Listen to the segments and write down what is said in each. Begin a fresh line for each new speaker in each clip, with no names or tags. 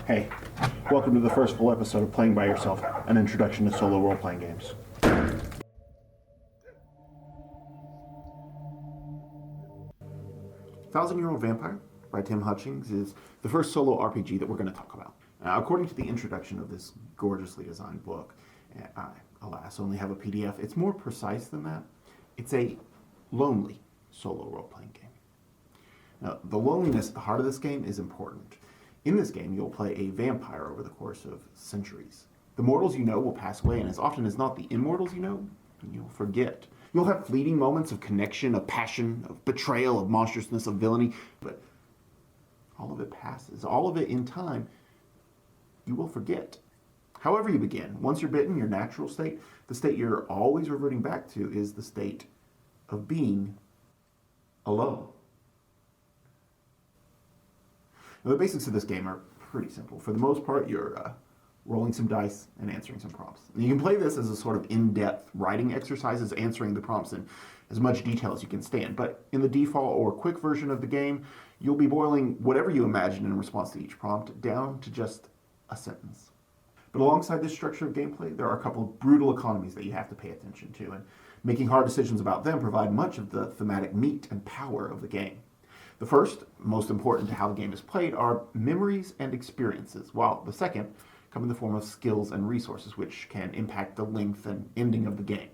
Hey, welcome to the first full episode of Playing by Yourself, an introduction to solo role-playing games. Thousand-Year-Old Vampire by Tim Hutchings is the first solo RPG that we're going to talk about. According to the introduction of this gorgeously designed book, I, alas, only have a PDF. It's more precise than that. It's a lonely solo role-playing game. Now, the loneliness at the heart of this game is important. In this game, you'll play a vampire over the course of centuries. The mortals you know will pass away, and as often as not, the immortals you know, you'll forget. You'll have fleeting moments of connection, of passion, of betrayal, of monstrousness, of villainy, but all of it passes. All of it in time, you will forget. However you begin, once you're bitten, your natural state, the state you're always reverting back to, is the state of being alone. Now, the basics of this game are pretty simple. For the most part, you're rolling some dice and answering some prompts. And you can play this as a sort of in-depth writing exercise, answering the prompts in as much detail as you can stand. But in the default or quick version of the game, you'll be boiling whatever you imagine in response to each prompt down to just a sentence. But alongside this structure of gameplay, there are a couple of brutal economies that you have to pay attention to, and making hard decisions about them provide much of the thematic meat and power of the game. The first, most important to how the game is played, are memories and experiences, while the second come in the form of skills and resources, which can impact the length and ending of the game.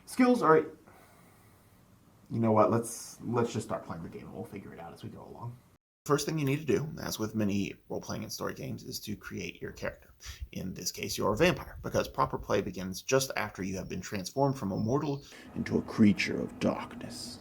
Skills are... You know what, let's just start playing the game and we'll figure it out as we go along. First thing you need to do, as with many role-playing and story games, is to create your character. In this case, you're a vampire, because proper play begins just after you have been transformed from a mortal into a creature of darkness.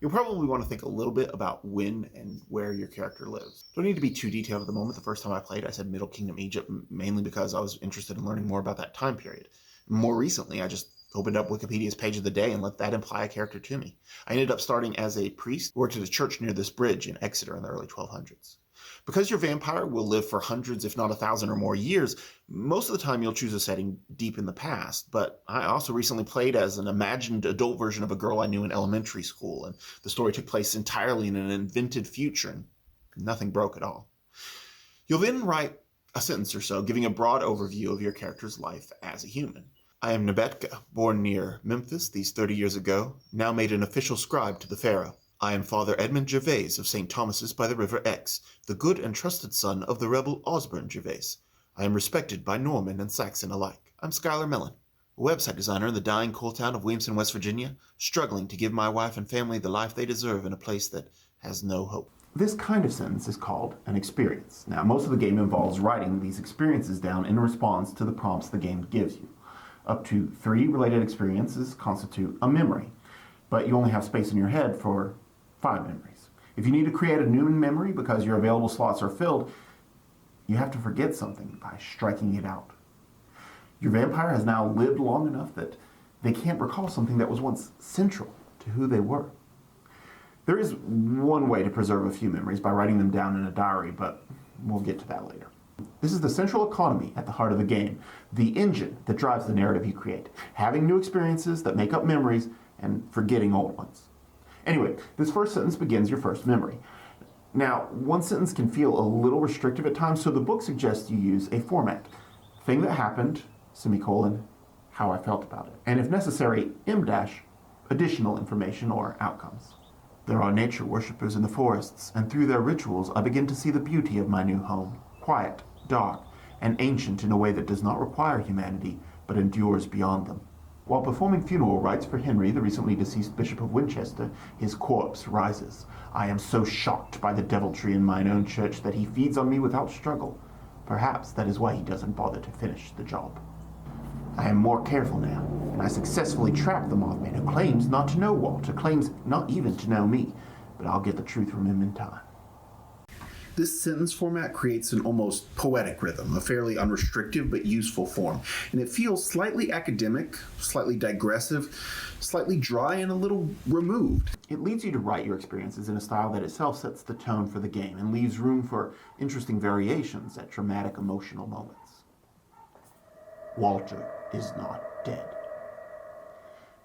You'll probably want to think a little bit about when and where your character lives. Don't need to be too detailed at the moment. The first time I played, I said Middle Kingdom, Egypt, mainly because I was interested in learning more about that time period. More recently, I just opened up Wikipedia's page of the day and let that imply a character to me. I ended up starting as a priest who worked at a church near this bridge in Exeter in the early 1200s. Because your vampire will live for hundreds, if not 1,000 or more years, most of the time you'll choose a setting deep in the past. But I also recently played as an imagined adult version of a girl I knew in elementary school, and the story took place entirely in an invented future, and nothing broke at all. You'll then write a sentence or so, giving a broad overview of your character's life as a human. I am Nebetka, born near Memphis these 30 years ago, now made an official scribe to the pharaoh. I am Father Edmund Gervais of St. Thomas's by the River Exe, the good and trusted son of the rebel Osborne Gervais. I am respected by Norman and Saxon alike. I'm Skylar Mellon, a website designer in the dying coal town of Williamson, West Virginia, struggling to give my wife and family the life they deserve in a place that has no hope. This kind of sentence is called an experience. Now, most of the game involves writing these experiences down in response to the prompts the game gives you. Up to 3 related experiences constitute a memory, but you only have space in your head for 5 memories. If you need to create a new memory because your available slots are filled, you have to forget something by striking it out. Your vampire has now lived long enough that they can't recall something that was once central to who they were. There is one way to preserve a few memories by writing them down in a diary, but we'll get to that later. This is the central economy at the heart of the game, the engine that drives the narrative you create, having new experiences that make up memories and forgetting old ones. Anyway, this first sentence begins your first memory. Now, one sentence can feel a little restrictive at times, so the book suggests you use a format. Thing that happened, semicolon, how I felt about it. And if necessary, additional information or outcomes. There are nature worshippers in the forests, and through their rituals I begin to see the beauty of my new home. Quiet, dark, and ancient in a way that does not require humanity, but endures beyond them. While performing funeral rites for Henry, the recently deceased Bishop of Winchester, his corpse rises. I am so shocked by the deviltry in mine own church that he feeds on me without struggle. Perhaps that is why he doesn't bother to finish the job. I am more careful now, and I successfully trap the Mothman who claims not to know Walter, claims not even to know me, but I'll get the truth from him in time. This sentence format creates an almost poetic rhythm, a fairly unrestrictive but useful form, and it feels slightly academic, slightly digressive, slightly dry, and a little removed. It leads you to write your experiences in a style that itself sets the tone for the game and leaves room for interesting variations at dramatic emotional moments. Walter is not dead.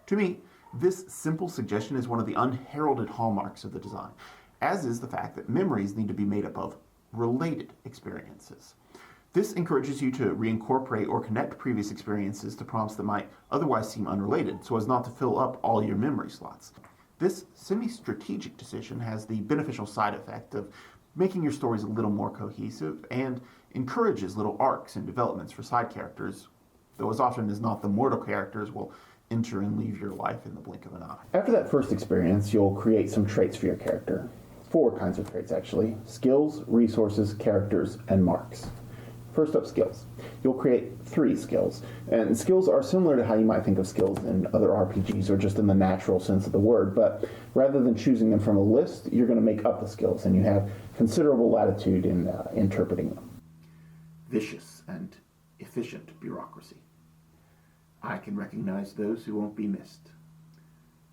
To me, this simple suggestion is one of the unheralded hallmarks of the design, as is the fact that memories need to be made up of related experiences. This encourages you to reincorporate or connect previous experiences to prompts that might otherwise seem unrelated, so as not to fill up all your memory slots. This semi-strategic decision has the beneficial side effect of making your stories a little more cohesive and encourages little arcs and developments for side characters, though as often as not the mortal characters will enter and leave your life in the blink of an eye.
After that first experience, you'll create some traits for your character. 4 kinds of traits, actually: skills, resources, characters, and marks. First up, skills. You'll create 3 skills, and skills are similar to how you might think of skills in other RPGs or just in the natural sense of the word, but rather than choosing them from a list, you're going to make up the skills, and you have considerable latitude in interpreting them.
Vicious and efficient bureaucracy. I can recognize those who won't be missed.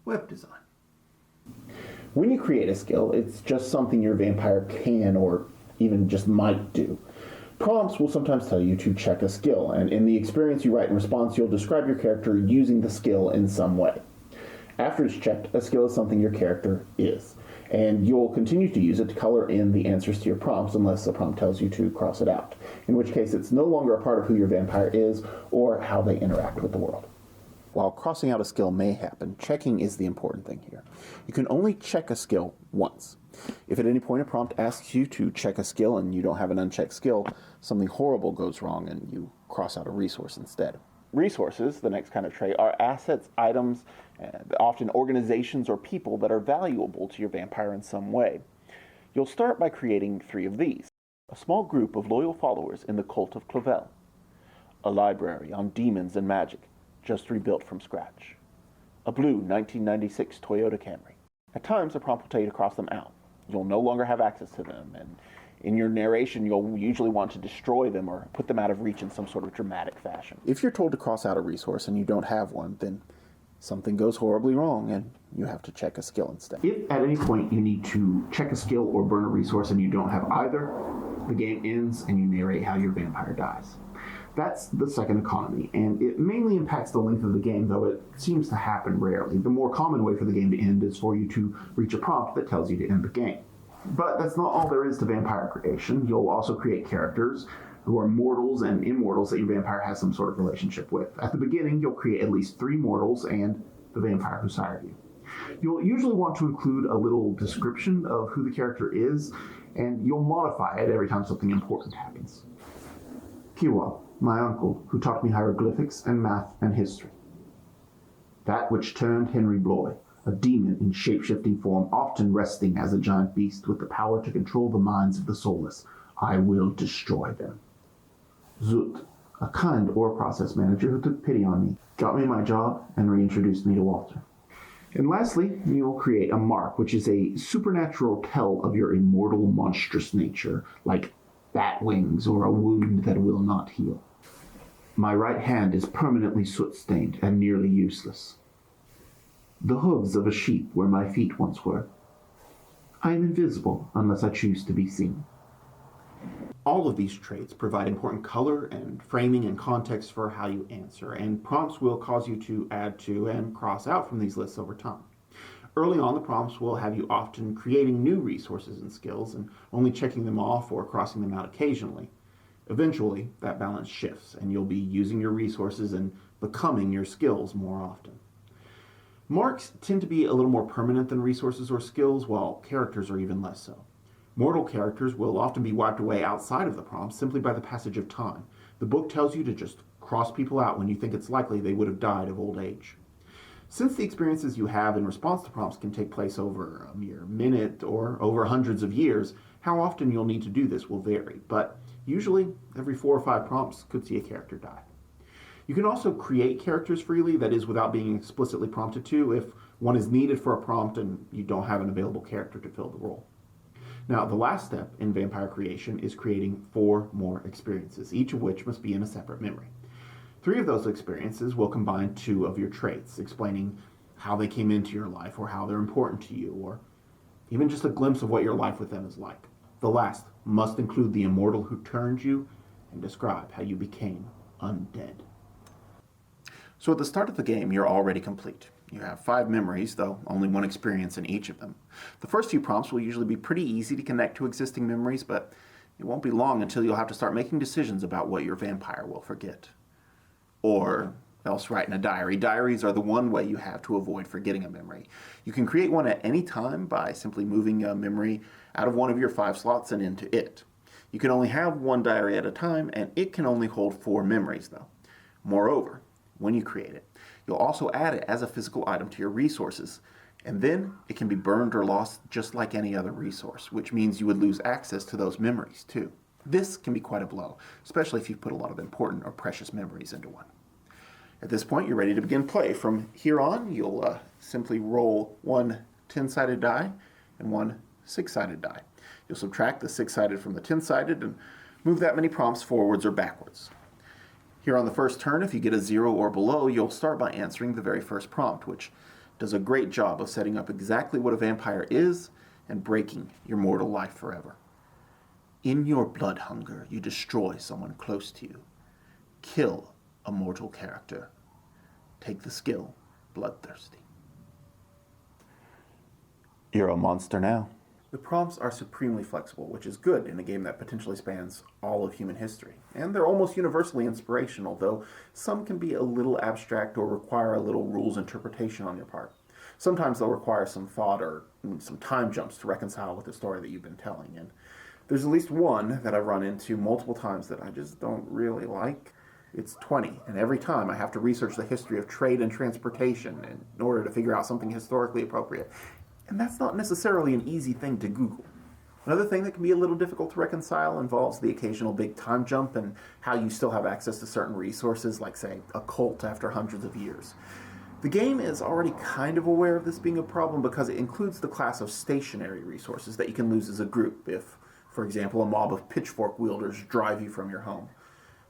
Web design.
When you create a skill, it's just something your vampire can or even just might do. Prompts will sometimes tell you to check a skill, and in the experience you write in response, you'll describe your character using the skill in some way. After it's checked, a skill is something your character is, and you'll continue to use it to color in the answers to your prompts unless the prompt tells you to cross it out, in which case it's no longer a part of who your vampire is or how they interact with the world. While crossing out a skill may happen, checking is the important thing here. You can only check a skill once. If at any point a prompt asks you to check a skill and you don't have an unchecked skill, something horrible goes wrong and you cross out a resource instead. Resources, the next kind of trait, are assets, items, often organizations or people that are valuable to your vampire in some way. You'll start by creating 3 of these: a small group of loyal followers in the cult of Clavel, a library on demons and magic, just rebuilt from scratch, a blue 1996 Toyota Camry. At times, a prompt will tell you to cross them out. You'll no longer have access to them, and in your narration, you'll usually want to destroy them or put them out of reach in some sort of dramatic fashion. If you're told to cross out a resource and you don't have one, then something goes horribly wrong and you have to check a skill instead.
If at any point you need to check a skill or burn a resource and you don't have either, the game ends and you narrate how your vampire dies. That's the second economy, and it mainly impacts the length of the game, though it seems to happen rarely. The more common way for the game to end is for you to reach a prompt that tells you to end the game. But that's not all there is to vampire creation. You'll also create characters who are mortals and immortals that your vampire has some sort of relationship with. At the beginning, you'll create at least 3 mortals and the vampire who sired you. You'll usually want to include a little description of who the character is, and you'll modify it every time something important happens. Kiwa, my uncle, who taught me hieroglyphics and math and history. That which turned Henry Bloy, a demon in shape-shifting form, often resting as a giant beast with the power to control the minds of the soulless. I will destroy them. Zut, a kind ore process manager who took pity on me, got me my job, and reintroduced me to Walter. And lastly, you'll create a mark, which is a supernatural tell of your immortal monstrous nature, like bat wings or a wound that will not heal. My right hand is permanently soot-stained and nearly useless. The hooves of a sheep where my feet once were. I am invisible unless I choose to be seen. All of these traits provide important color and framing and context for how you answer, and prompts will cause you to add to and cross out from these lists over time. Early on, the prompts will have you often creating new resources and skills and only checking them off or crossing them out occasionally. Eventually, that balance shifts, and you'll be using your resources and becoming your skills more often. Marks tend to be a little more permanent than resources or skills, while characters are even less so. Mortal characters will often be wiped away outside of the prompt simply by the passage of time. The book tells you to just cross people out when you think it's likely they would have died of old age. Since the experiences you have in response to prompts can take place over a mere minute or over hundreds of years, how often you'll need to do this will vary, but usually every 4 or 5 prompts could see a character die. You can also create characters freely, that is, without being explicitly prompted to, if one is needed for a prompt and you don't have an available character to fill the role. Now, the last step in vampire creation is creating 4 more experiences, each of which must be in a separate memory. 3 of those experiences will combine 2 of your traits, explaining how they came into your life or how they're important to you, or even just a glimpse of what your life with them is like. The last must include the immortal who turned you and describe how you became undead. So at the start of the game, you're already complete. You have 5 memories, though only 1 experience in each of them. The first few prompts will usually be pretty easy to connect to existing memories, but It won't be long until you'll have to start making decisions about what your vampire will forget. Or else write in a diary. Diaries are the one way you have to avoid forgetting a memory. You can create one at any time by simply moving a memory out of one of your 5 slots and into it. You can only have one diary at a time, and it can only hold 4 memories, though. Moreover, when you create it, you'll also add it as a physical item to your resources, and then it can be burned or lost just like any other resource, which means you would lose access to those memories, too. This can be quite a blow, especially if you've put a lot of important or precious memories into one. At this point, you're ready to begin play. From here on, you'll simply roll 1 10-sided die and 1 6-sided die. You'll subtract the 6-sided from the 10-sided and move that many prompts forwards or backwards. Here on the first turn, if you get a 0 or below, you'll start by answering the very first prompt, which does a great job of setting up exactly what a vampire is and breaking your mortal life forever. In your blood hunger, you destroy someone close to you. Kill a mortal character. Take the skill, Bloodthirsty. You're a monster now. The prompts are supremely flexible, which is good in a game that potentially spans all of human history. And they're almost universally inspirational, though some can be a little abstract or require a little rules interpretation on your part. Sometimes they'll require some thought or some time jumps to reconcile with the story that you've been telling. And there's at least one that I've run into multiple times that I just don't really like. It's 20, and every time I have to research the history of trade and transportation in order to figure out something historically appropriate. And that's not necessarily an easy thing to Google. Another thing that can be a little difficult to reconcile involves the occasional big time jump and how you still have access to certain resources, like, say, a cult after hundreds of years. The game is already kind of aware of this being a problem because it includes the class of stationary resources that you can lose as a group if, for example, a mob of pitchfork wielders drive you from your home.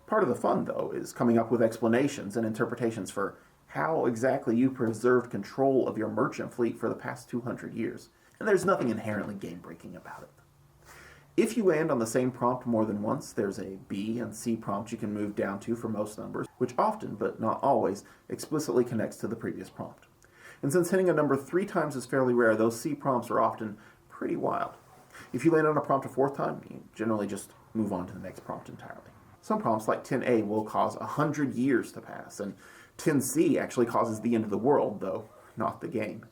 Part of the fun, though, is coming up with explanations and interpretations for how exactly you preserved control of your merchant fleet for the past 200 years. And there's nothing inherently game-breaking about it. If you land on the same prompt more than once, there's a B and C prompt you can move down to for most numbers, which often, but not always, explicitly connects to the previous prompt. And since hitting a number 3 times is fairly rare, those C prompts are often pretty wild. If you land on a prompt a 4th time, you generally just move on to the next prompt entirely. Some prompts, like 10A, will cause 100 years to pass, and 10C actually causes the end of the world, though not the game.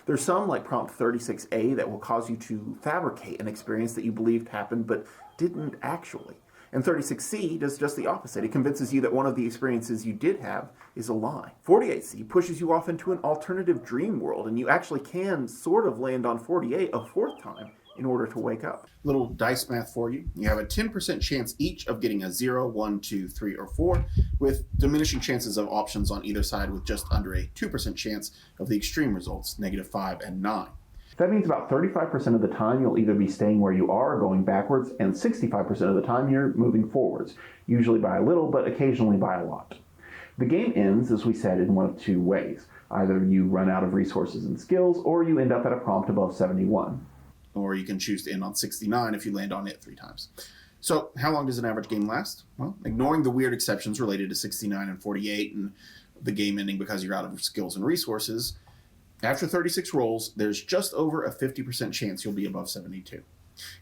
There's some, like prompt 36A, that will cause you to fabricate an experience that you believed happened but didn't actually. And 36C does just the opposite. It convinces you that one of the experiences you did have is a lie. 48C pushes you off into an alternative dream world, and you actually can sort of land on 48 a 4th time in order to wake up. Little dice math for you. You have a 10% chance each of getting a 0, 1, 2, 3, or 4, with diminishing chances of options on either side, with just under a 2% chance of the extreme results, -5 and 9. That means about 35% of the time you'll either be staying where you are or going backwards, and 65% of the time you're moving forwards, usually by a little, but occasionally by a lot. The game ends, as we said, in one of 2 ways. Either you run out of resources and skills, or you end up at a prompt above 71. Or you can choose to end on 69 if you land on it 3 times. So how long does an average game last? Well, ignoring the weird exceptions related to 69 and 48 and the game ending because you're out of skills and resources, after 36 rolls, there's just over a 50% chance you'll be above 72.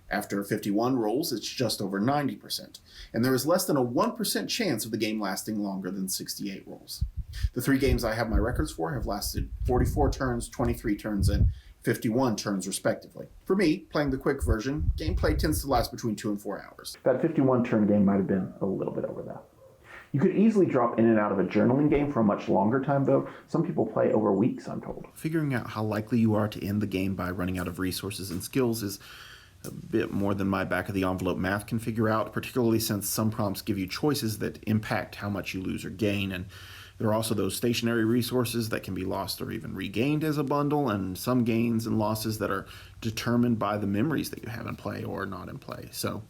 After 51 rolls, it's just over 90%. And there is less than a 1% chance of the game lasting longer than 68 rolls. The 3 games I have my records for have lasted 44 turns, 23 turns, and 51 turns respectively. For me, playing the quick version, gameplay tends to last between 2 and 4 hours. That 51 turn game might have been a little bit over that. You could easily drop in and out of a journaling game for a much longer time, though. Some people play over weeks, I'm told. Figuring out how likely you are to end the game by running out of resources and skills is a bit more than my back-of-the-envelope math can figure out, particularly since some prompts give you choices that impact how much you lose or gain, and there are also those stationary resources that can be lost or even regained as a bundle, and some gains and losses that are determined by the memories that you have in play or not in play. So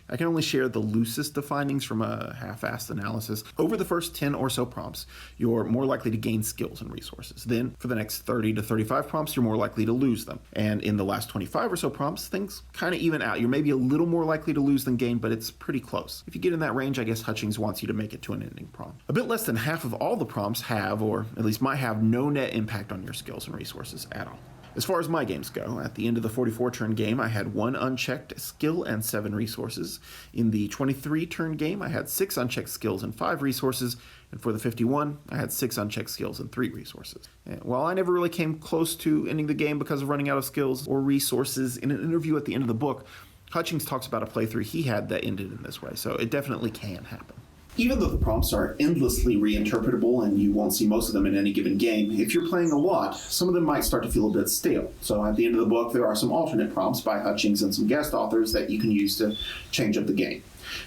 I can only share the loosest of findings from a half-assed analysis. Over the first 10 or so prompts, you're more likely to gain skills and resources. Then, for the next 30 to 35 prompts, you're more likely to lose them. And in the last 25 or so prompts, things kind of even out. You're maybe a little more likely to lose than gain, but it's pretty close. If you get in that range, I guess Hutchings wants you to make it to an ending prompt. A bit less than half of all the prompts have, or at least might have, no net impact on your skills and resources at all. As far as my games go, at the end of the 44-turn game, I had 1 unchecked skill and 7 resources. In the 23-turn game, I had 6 unchecked skills and 5 resources. And for the 51, I had 6 unchecked skills and 3 resources. And while I never really came close to ending the game because of running out of skills or resources, in an interview at the end of the book, Hutchings talks about a playthrough he had that ended in this way, so it definitely can happen. Even though the prompts are endlessly reinterpretable and you won't see most of them in any given game, if you're playing a lot, some of them might start to feel a bit stale. So at the end of the book, there are some alternate prompts by Hutchings and some guest authors that you can use to change up the game.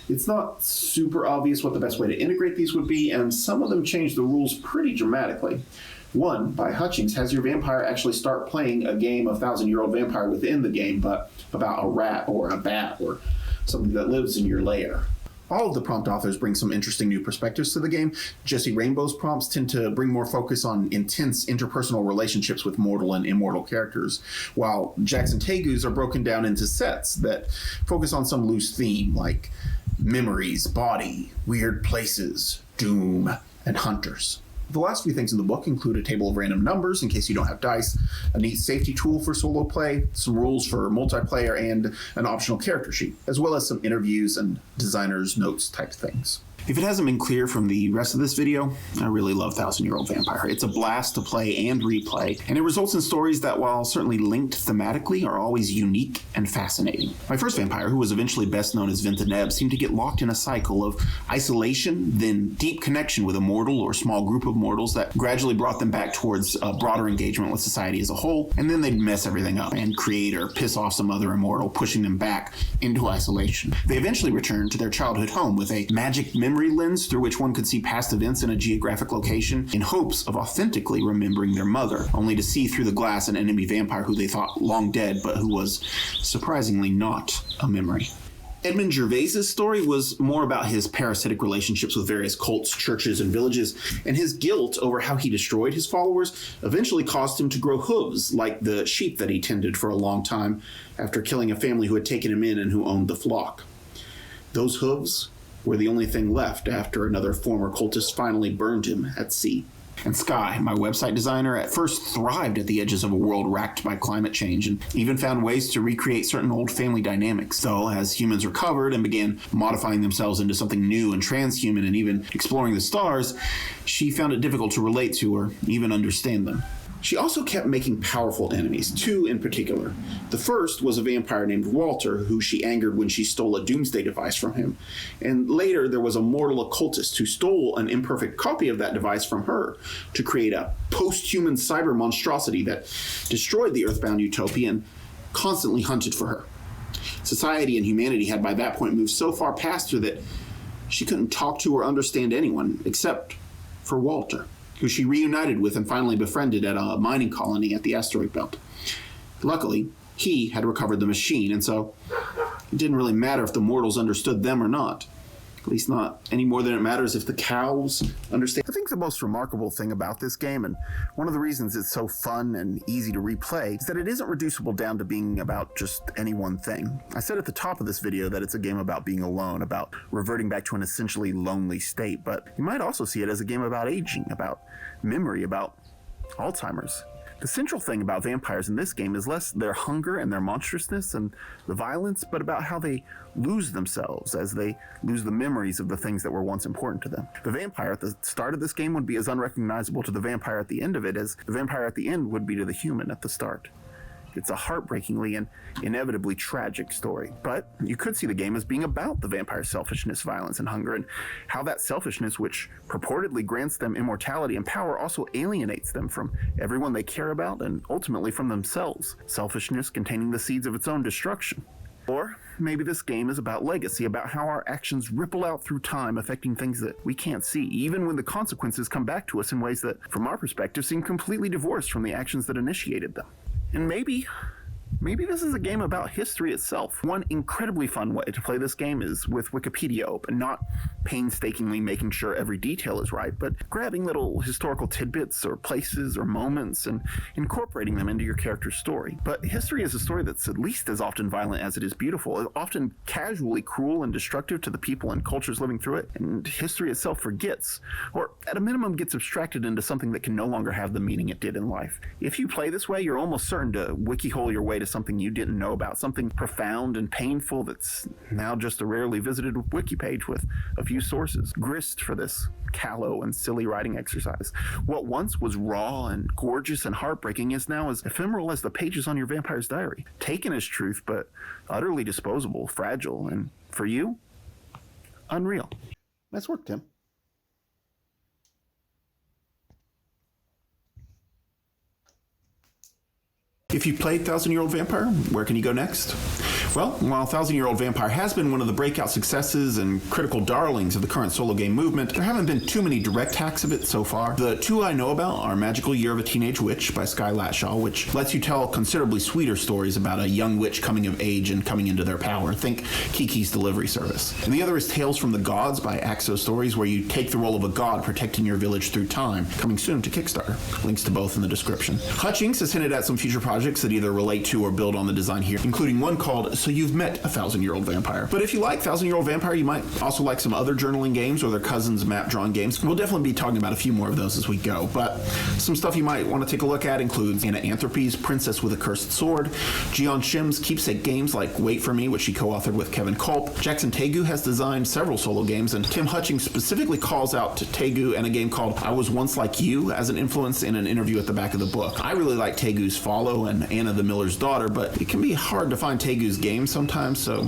It's not super obvious what the best way to integrate these would be, and some of them change the rules pretty dramatically. One, by Hutchings, has your vampire actually start playing a game of 1,000-year-old vampire within the game, but about a rat or a bat or something that lives in your lair. All of the prompt authors bring some interesting new perspectives to the game. Jesse Rainbow's prompts tend to bring more focus on intense interpersonal relationships with mortal and immortal characters, while Jackson Tegu's are broken down into sets that focus on some loose theme, like memories, body, weird places, doom, and hunters. The last few things in the book include a table of random numbers in case you don't have dice, a neat safety tool for solo play, some rules for multiplayer, and an optional character sheet, as well as some interviews and designer's notes type things. If it hasn't been clear from the rest of this video, I really love 1,000-Year-Old Vampire. It's a blast to play and replay, and it results in stories that, while certainly linked thematically, are always unique and fascinating. My first vampire, who was eventually best known as Ventineb, seemed to get locked in a cycle of isolation, then deep connection with a mortal or small group of mortals that gradually brought them back towards a broader engagement with society as a whole, and then they'd mess everything up and create or piss off some other immortal, pushing them back into isolation. They eventually returned to their childhood home with a magic memory lens through which one could see past events in a geographic location in hopes of authentically remembering their mother, only to see through the glass an enemy vampire who they thought long dead but who was surprisingly not a memory. Edmund Gervais's story was more about his parasitic relationships with various cults, churches, and villages, and his guilt over how he destroyed his followers eventually caused him to grow hooves like the sheep that he tended for a long time after killing a family who had taken him in and who owned the flock. Those hooves were the only thing left after another former cultist finally burned him at sea. And Sky, my website designer, at first thrived at the edges of a world racked by climate change and even found ways to recreate certain old family dynamics. Though, as humans recovered and began modifying themselves into something new and transhuman and even exploring the stars, she found it difficult to relate to or even understand them. She also kept making powerful enemies, 2 in particular. The first was a vampire named Walter, who she angered when she stole a doomsday device from him. And later there was a mortal occultist who stole an imperfect copy of that device from her to create a post-human cyber monstrosity that destroyed the Earthbound utopia and constantly hunted for her. Society and humanity had by that point moved so far past her that she couldn't talk to or understand anyone except for Walter, who she reunited with and finally befriended at a mining colony at the asteroid belt. Luckily, he had recovered the machine, and so it didn't really matter if the mortals understood them or not. At least not any more than it matters if the cows understand. I think the most remarkable thing about this game, and one of the reasons it's so fun and easy to replay, is that it isn't reducible down to being about just any one thing. I said at the top of this video that it's a game about being alone, about reverting back to an essentially lonely state, but you might also see it as a game about aging, about memory, about Alzheimer's. The central thing about vampires in this game is less their hunger and their monstrousness and the violence, but about how they lose themselves as they lose the memories of the things that were once important to them. The vampire at the start of this game would be as unrecognizable to the vampire at the end of it as the vampire at the end would be to the human at the start. It's a heartbreakingly and inevitably tragic story. But you could see the game as being about the vampire's selfishness, violence, and hunger, and how that selfishness, which purportedly grants them immortality and power, also alienates them from everyone they care about and ultimately from themselves. Selfishness containing the seeds of its own destruction. Or maybe this game is about legacy, about how our actions ripple out through time, affecting things that we can't see, even when the consequences come back to us in ways that, from our perspective, seem completely divorced from the actions that initiated them. And maybe this is a game about history itself. One incredibly fun way to play this game is with Wikipedia open, not painstakingly making sure every detail is right, but grabbing little historical tidbits or places or moments and incorporating them into your character's story. But history is a story that's at least as often violent as it is beautiful, often casually cruel and destructive to the people and cultures living through it, and history itself forgets, or at a minimum gets abstracted into something that can no longer have the meaning it did in life. If you play this way, you're almost certain to wiki-hole your way to something you didn't know about, something profound and painful that's now just a rarely visited wiki page with a few sources. Grist for this callow and silly writing exercise. What once was raw and gorgeous and heartbreaking is now as ephemeral as the pages on your vampire's diary. Taken as truth, but utterly disposable, fragile, and for you, unreal. Nice work, Tim. If you've played 1,000-Year-Old Vampire, where can you go next? Well, while 1,000-Year-Old Vampire has been one of the breakout successes and critical darlings of the current solo game movement, there haven't been too many direct hacks of it so far. The two I know about are Magical Year of a Teenage Witch by Sky Latshaw, which lets you tell considerably sweeter stories about a young witch coming of age and coming into their power. Think Kiki's Delivery Service. And the other is Tales from the Gods by Axo Stories, where you take the role of a god protecting your village through time, coming soon to Kickstarter. Links to both in the description. Hutchings has hinted at some future projects that either relate to or build on the design here, including one called So You've Met a 1,000-Year-Old Vampire. But if you like 1,000-Year-Old Vampire, you might also like some other journaling games or their cousins map-drawing games. We'll definitely be talking about a few more of those as we go, but some stuff you might want to take a look at includes Anna Anthropy's Princess with a Cursed Sword, Jion Shim's keepsake games like Wait For Me, which she co-authored with Kevin Kulp. Jackson Tegu has designed several solo games, and Tim Hutchings specifically calls out to Tegu and a game called I Was Once Like You as an influence in an interview at the back of the book. I really like Tegu's Follow and Anna the Miller's Daughter, but it can be hard to find Tegu's games sometimes, so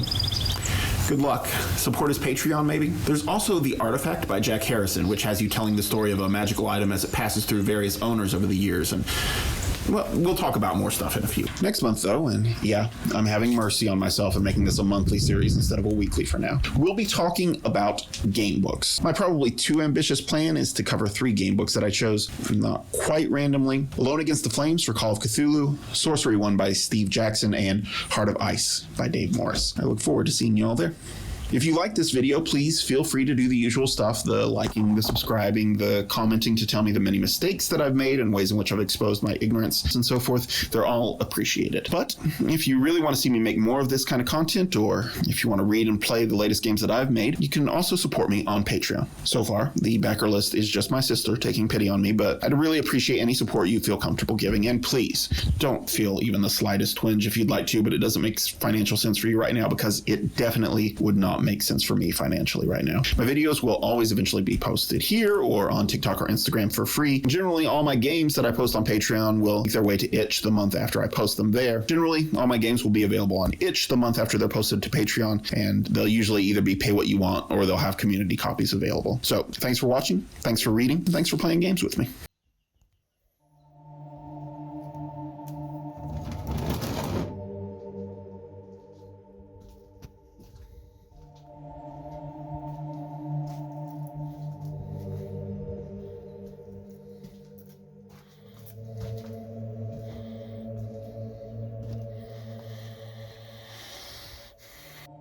good luck. Support his Patreon, maybe? There's also The Artifact by Jack Harrison, which has you telling the story of a magical item as it passes through various owners over the years, and well, we'll talk about more stuff in a few. Next month, though, and yeah, I'm having mercy on myself and making this a monthly series instead of a weekly for now. We'll be talking about game books. My probably too ambitious plan is to cover 3 game books that I chose not quite randomly. Alone Against the Flames for Call of Cthulhu, Sorcery One by Steve Jackson, and Heart of Ice by Dave Morris. I look forward to seeing you all there. If you like this video, please feel free to do the usual stuff, the liking, the subscribing, the commenting to tell me the many mistakes that I've made and ways in which I've exposed my ignorance and so forth. They're all appreciated. But if you really want to see me make more of this kind of content, or if you want to read and play the latest games that I've made, you can also support me on Patreon. So far, the backer list is just my sister taking pity on me, but I'd really appreciate any support you feel comfortable giving. And please, don't feel even the slightest twinge if you'd like to, but it doesn't make financial sense for you right now, because it definitely would not make sense for me financially right now. My videos will always eventually be posted here or on TikTok or Instagram for free. Generally, all my games that I post on Patreon will make their way to itch the month after I post them there. Generally, all my games will be available on itch the month after they're posted to Patreon, and they'll usually either be pay what you want or they'll have community copies available. So thanks for watching, thanks for reading, and thanks for playing games with me.